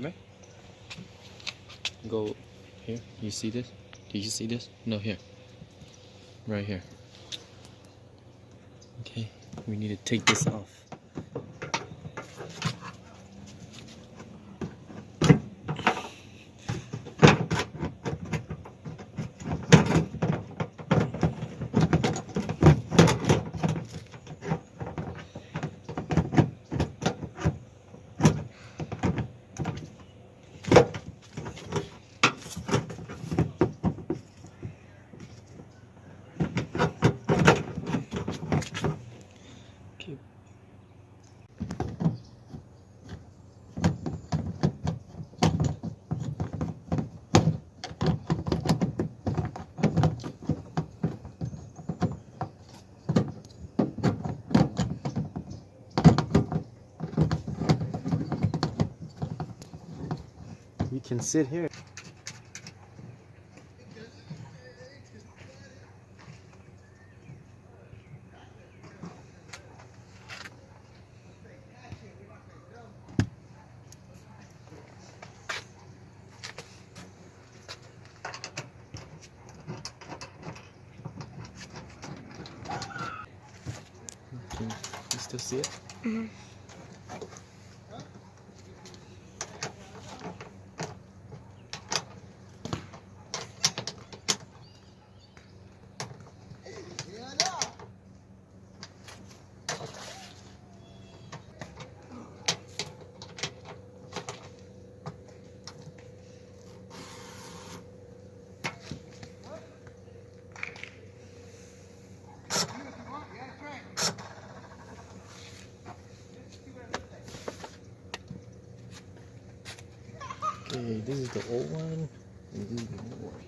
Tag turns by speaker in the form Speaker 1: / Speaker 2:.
Speaker 1: Come here. Go here. You see this? Do you see this? No, here. Right here. Okay, we need to take this off. You can sit here. Can you still see it?
Speaker 2: Mm-hmm.
Speaker 1: Okay, this is the old one, and this is the new one.